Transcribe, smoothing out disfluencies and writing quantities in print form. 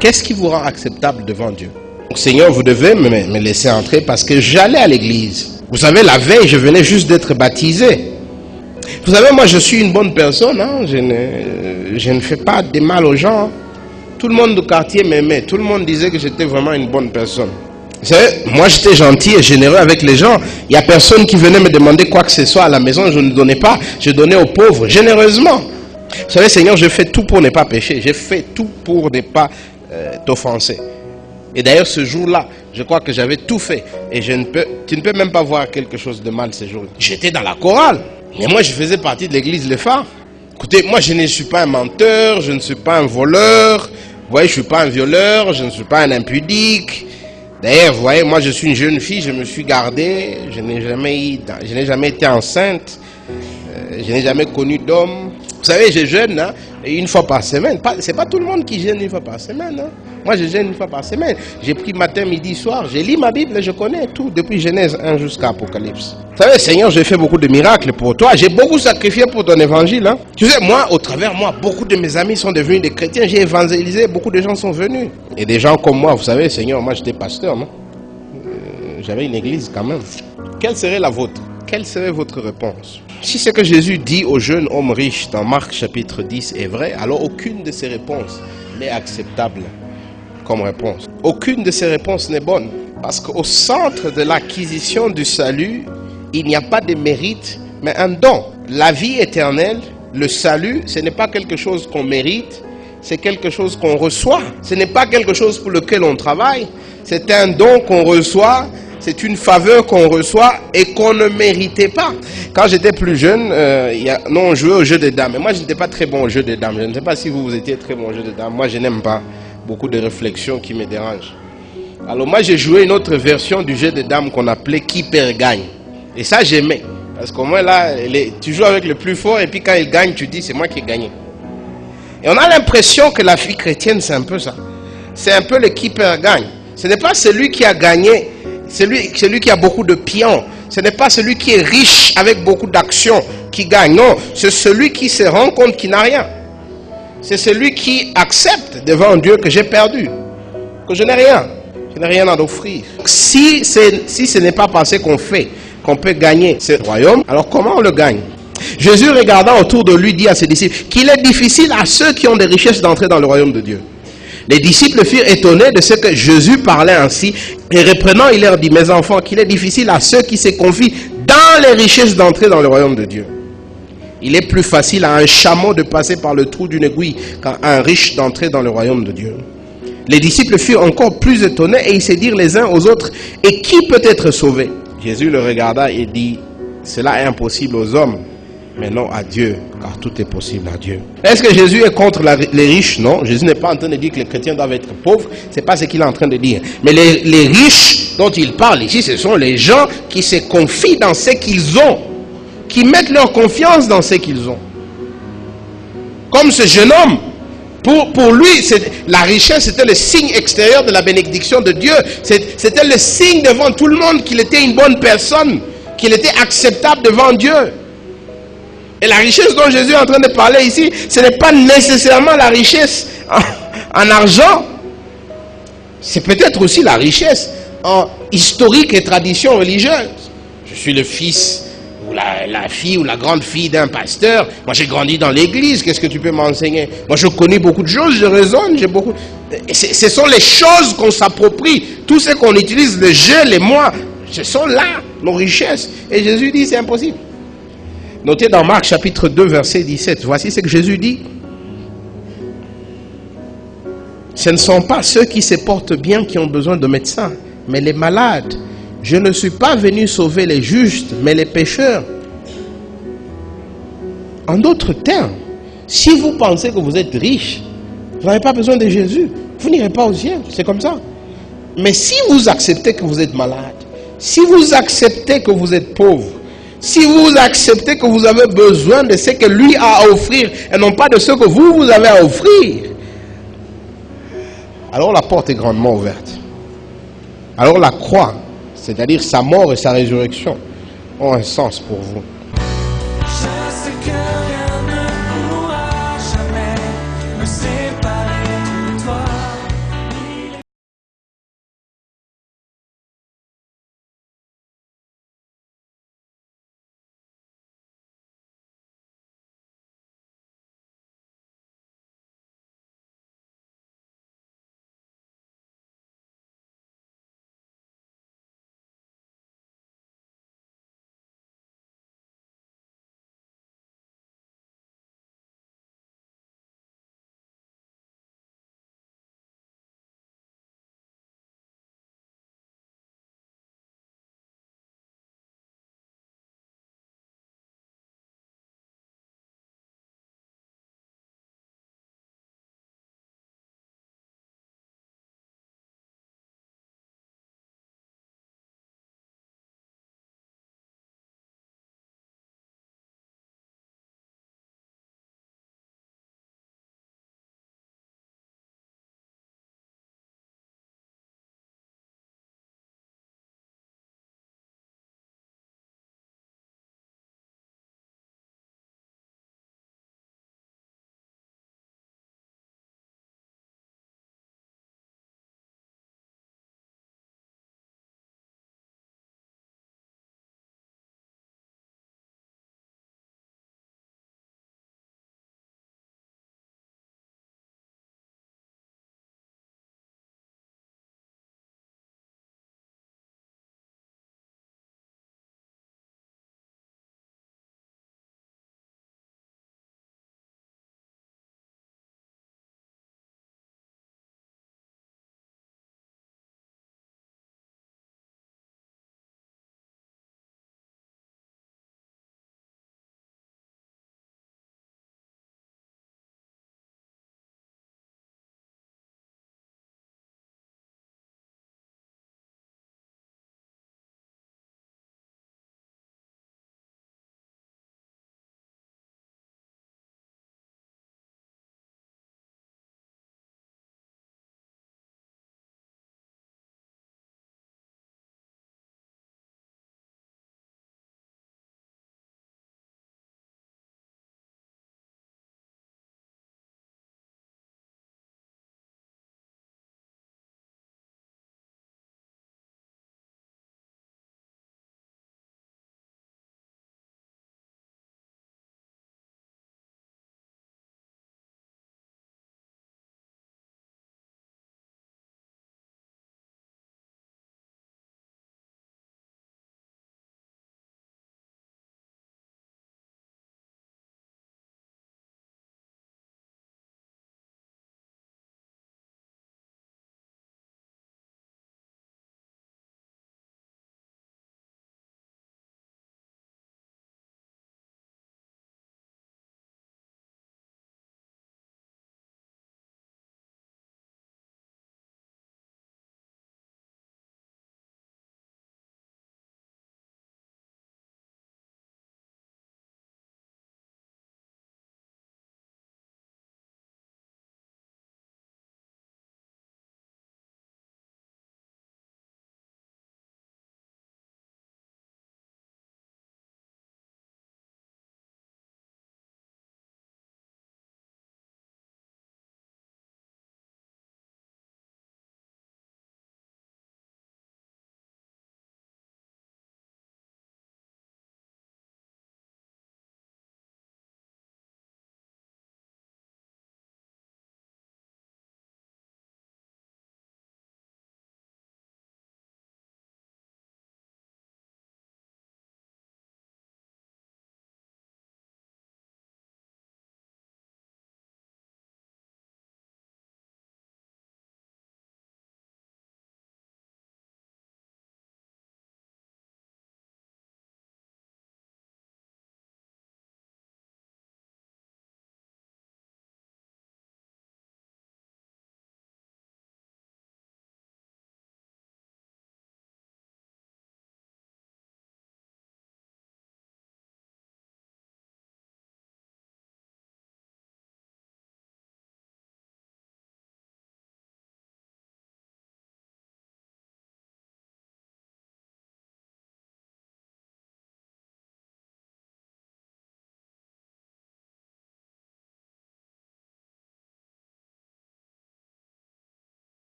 Qu'est-ce qui vous rend acceptable devant Dieu? Donc, Seigneur, vous devez me laisser entrer parce que j'allais à l'église. Vous savez, la veille, je venais juste d'être baptisé. Vous savez, moi, je suis une bonne personne. Hein? Je ne fais pas de mal aux gens. Tout le monde du quartier m'aimait. Tout le monde disait que j'étais vraiment une bonne personne. Vous savez, moi, j'étais gentil et généreux avec les gens. Il n'y a personne qui venait me demander quoi que ce soit à la maison. Je ne donnais pas. Je donnais aux pauvres, généreusement. Vous savez, Seigneur, je fais tout pour ne pas pécher. Je fais tout pour ne pas t'offenser. Et d'ailleurs, ce jour-là, je crois que j'avais tout fait. Et tu ne peux même pas voir quelque chose de mal ce jour-là. J'étais dans la chorale. Mais moi, je faisais partie de l'église Les Phares. Écoutez, moi, je ne suis pas un menteur, je ne suis pas un voleur. Vous voyez, je ne suis pas un violeur, je ne suis pas un impudique. D'ailleurs, vous voyez, moi, je suis une jeune fille, je me suis gardée. Je n'ai jamais été enceinte. Je n'ai jamais connu d'homme. Vous savez, je jeûne une fois par semaine. C'est pas tout le monde qui jeûne une fois par semaine. Hein. Moi, je jeûne une fois par semaine. J'ai pris matin, midi, soir. J'ai lu ma Bible et je connais tout depuis Genèse 1 jusqu'à Apocalypse. Vous savez, Seigneur, j'ai fait beaucoup de miracles pour toi. J'ai beaucoup sacrifié pour ton évangile. Hein. Tu sais, moi, au travers moi, beaucoup de mes amis sont devenus des chrétiens. J'ai évangélisé, beaucoup de gens sont venus. Et des gens comme moi, vous savez, Seigneur, moi, j'étais pasteur. J'avais une église quand même. Quelle serait la vôtre? Quelle serait votre réponse? Si ce que Jésus dit au jeune homme riche dans Marc chapitre 10 est vrai, alors aucune de ces réponses n'est acceptable comme réponse. Aucune de ces réponses n'est bonne. Parce qu'au centre de l'acquisition du salut, il n'y a pas de mérite, mais un don. La vie éternelle, le salut, ce n'est pas quelque chose qu'on mérite, c'est quelque chose qu'on reçoit. Ce n'est pas quelque chose pour lequel on travaille, c'est un don qu'on reçoit. C'est une faveur qu'on reçoit et qu'on ne méritait pas. Quand j'étais plus jeune, on jouait au jeu des dames. Et moi, je n'étais pas très bon au jeu des dames. Je ne sais pas si vous étiez très bon au jeu des dames. Moi, je n'aime pas beaucoup de réflexions qui me dérangent. Alors moi, j'ai joué une autre version du jeu des dames qu'on appelait qui perd gagne. Et ça, j'aimais. Parce qu'au moins là, tu joues avec le plus fort et puis quand il gagne, tu dis c'est moi qui ai gagné. Et on a l'impression que la vie chrétienne, c'est un peu ça. C'est un peu le qui perd gagne. Ce n'est pas celui qui a gagné. Celui qui a beaucoup de pions. Ce n'est pas celui qui est riche avec beaucoup d'actions qui gagne. Non, c'est celui qui se rend compte qu'il n'a rien. C'est celui qui accepte devant Dieu que j'ai perdu. Que je n'ai rien. Je n'ai rien à offrir. Si ce n'est pas parce qu'on fait qu'on peut gagner ce royaume, alors comment on le gagne? Jésus, regardant autour de lui, dit à ses disciples qu'il est difficile à ceux qui ont des richesses d'entrer dans le royaume de Dieu. Les disciples furent étonnés de ce que Jésus parlait ainsi, et reprenant, il leur dit, mes enfants, qu'il est difficile à ceux qui se confient dans les richesses d'entrer dans le royaume de Dieu. Il est plus facile à un chameau de passer par le trou d'une aiguille qu'à un riche d'entrer dans le royaume de Dieu. Les disciples furent encore plus étonnés et ils se dirent les uns aux autres, et qui peut être sauvé? Jésus le regarda et dit, cela est impossible aux hommes, mais non à Dieu, car tout est possible à Dieu. Est-ce que Jésus est contre les riches? Non, Jésus n'est pas en train de dire que les chrétiens doivent être pauvres, c'est pas ce qu'il est en train de dire. Mais les riches dont il parle ici, ce sont les gens qui se confient dans ce qu'ils ont, qui mettent leur confiance dans ce qu'ils ont. Comme ce jeune homme, pour lui, la richesse c'était le signe extérieur de la bénédiction de Dieu, c'était le signe devant tout le monde qu'il était une bonne personne, qu'il était acceptable devant Dieu. Et la richesse dont Jésus est en train de parler ici, ce n'est pas nécessairement la richesse en argent. C'est peut-être aussi la richesse en historique et tradition religieuse. Je suis le fils ou la fille ou la grande fille d'un pasteur. Moi, j'ai grandi dans l'église. Qu'est-ce que tu peux m'enseigner? Moi, je connais beaucoup de choses, je raisonne, j'ai beaucoup... Ce sont les choses qu'on s'approprie. Tout ce qu'on utilise, le je, les moi, ce sont là nos richesses. Et Jésus dit, c'est impossible. Notez dans Marc chapitre 2 verset 17, voici ce que Jésus dit. Ce ne sont pas ceux qui se portent bien qui ont besoin de médecins, mais les malades. Je ne suis pas venu sauver les justes, mais les pécheurs. En d'autres termes, si vous pensez que vous êtes riche, vous n'avez pas besoin de Jésus, vous n'irez pas au ciel, c'est comme ça. Mais si vous acceptez que vous êtes malade, si vous acceptez que vous êtes pauvre, si vous acceptez que vous avez besoin de ce que lui a à offrir et non pas de ce que vous avez à offrir, alors la porte est grandement ouverte. Alors la croix, c'est-à-dire sa mort et sa résurrection, ont un sens pour vous.